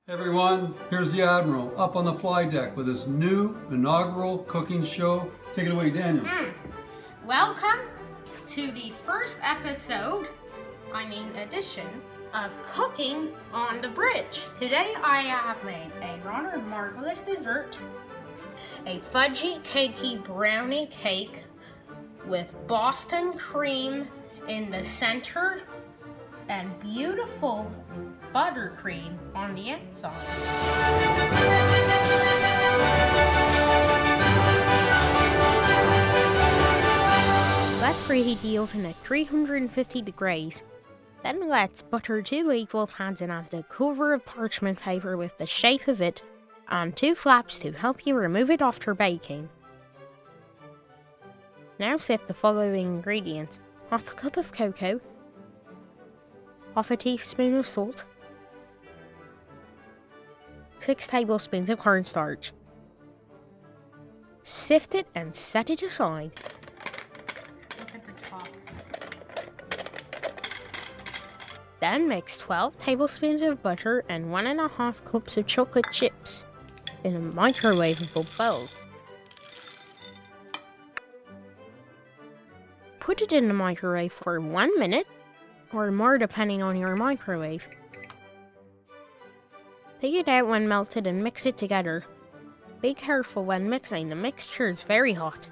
Hey everyone, here's the Admiral up on the fly deck with his new inaugural cooking show. Take it away, Daniel. Welcome to the first edition of Cooking on the Bridge. Today I have made a rather marvelous dessert, a fudgy cakey brownie cake with Boston cream in the center and beautiful buttercream on the outside. Let's preheat the oven at 350 degrees. Then let's butter 2 equal pans and have the cover of parchment paper with the shape of it and 2 flaps to help you remove it after baking. Now sift the following ingredients: half a cup of cocoa, half a teaspoon of salt, 6 tablespoons of cornstarch. Sift it and set it aside. Look at the top. Then mix 12 tablespoons of butter and 1.5 cups of chocolate chips in a microwavable bowl. Put it in the microwave for 1 minute or more depending on your microwave. Take it out when melted and mix it together. Be careful when mixing, the mixture is very hot.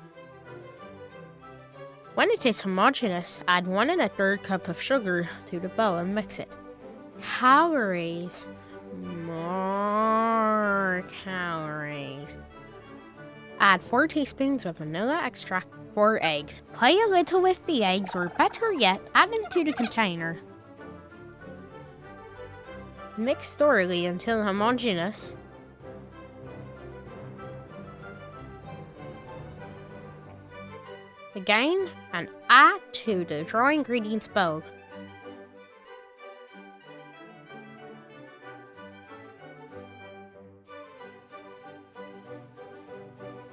When it is homogeneous, add 1 1/3 cup of sugar to the bowl and mix it. Calories. More calories. Add 4 teaspoons of vanilla extract, 4 eggs. Play a little with the eggs, or better yet, add them to the container. Mix thoroughly until homogeneous. Again, and add to the dry ingredients bowl.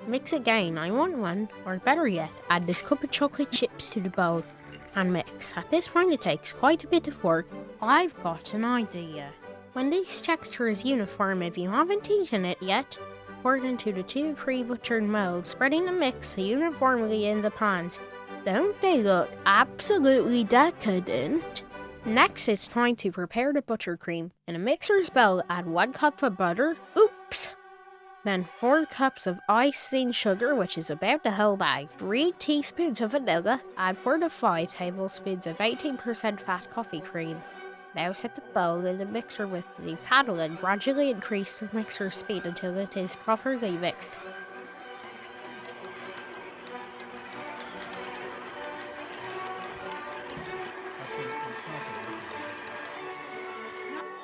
Mix again. I want 1, or better yet, add this cup of chocolate chips to the bowl and mix. At this point it takes quite a bit of work. I've got an idea. When this texture is uniform, if you haven't eaten it yet, pour it into the 2 pre-buttered molds, spreading the mix uniformly in the pans. Don't they look absolutely decadent? Next, it's time to prepare the buttercream. In a mixer's bowl, add 1 cup of butter. Oops! Then 4 cups of icing sugar, which is about the whole bag. 3 teaspoons of vanilla. Add 4 to 5 tablespoons of 18% fat coffee cream. Now set the bowl in the mixer with the paddle and gradually increase the mixer speed until it is properly mixed.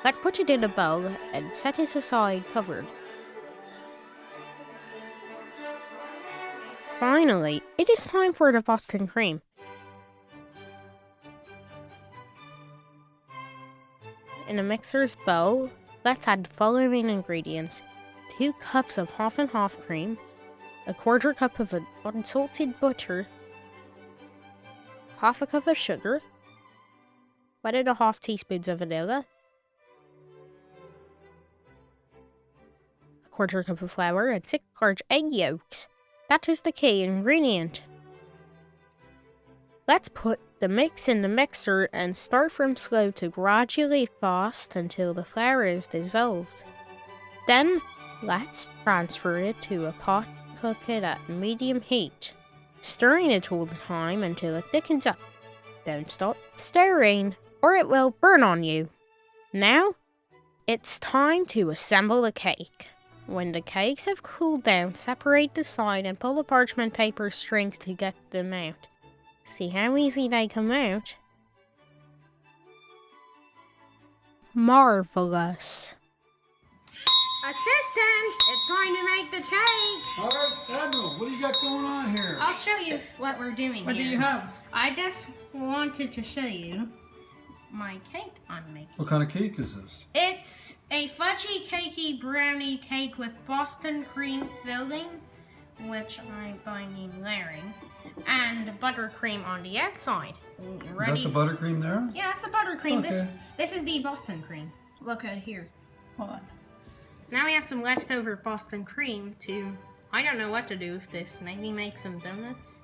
Let's put it in a bowl and set it aside covered. Finally, it is time for the Boston cream. In a mixer's bowl, let's add the following ingredients: 2 cups of half and half cream, 1/4 cup of unsalted butter, half a cup of sugar, 1.5 teaspoons of vanilla, 1/4 cup of flour, and 6 large egg yolks. That is the key ingredient. Let's put the mix in the mixer and start from slow to gradually fast until the flour is dissolved. Then, let's transfer it to a pot, cook it at medium heat, stirring it all the time until it thickens up. Don't stop stirring, or it will burn on you. Now, it's time to assemble the cake. When the cakes have cooled down, separate the side and pull the parchment paper strings to get them out. See how easy they come out? Marvelous. Assistant, it's time to make the cake. All right, Admiral, what do you got going on here? I'll show you what we're doing What here. do you have? I just wanted to show you my cake I'm making. What kind of cake is this? It's a fudgy cakey brownie cake with Boston cream filling, which I'm buying layering, and buttercream on the outside. Ready? Is that the buttercream there? Yeah, it's a buttercream. Okay. This is the Boston cream. Look at here. Hold on. Now we have some leftover Boston cream to, I don't know what to do with this, maybe make some donuts?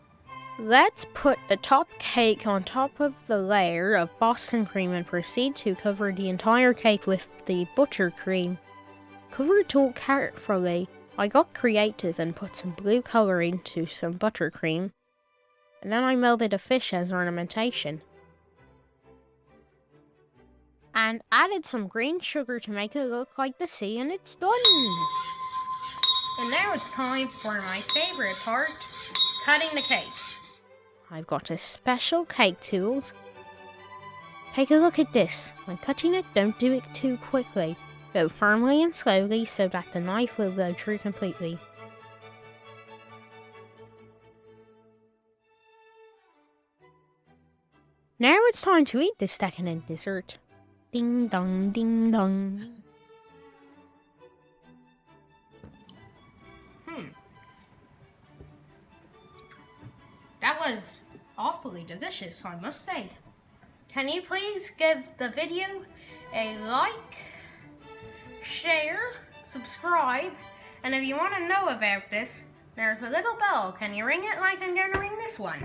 Let's put the top cake on top of the layer of Boston cream and proceed to cover the entire cake with the buttercream. Cover it all carefully. I got creative and put some blue color into some buttercream, and then I melted a fish as ornamentation. And added some green sugar to make it look like the sea, and it's done! And now it's time for my favorite part, cutting the cake. I've got a special cake tools. Take a look at this. When cutting it, don't do it too quickly. Go firmly and slowly so that the knife will go through completely. Now it's time to eat this decadent dessert. Ding dong, ding dong. That was awfully delicious, I must say. Can you please give the video a like, share, subscribe, and if you want to know about this, there's a little bell. Can you ring it like I'm going to ring this one?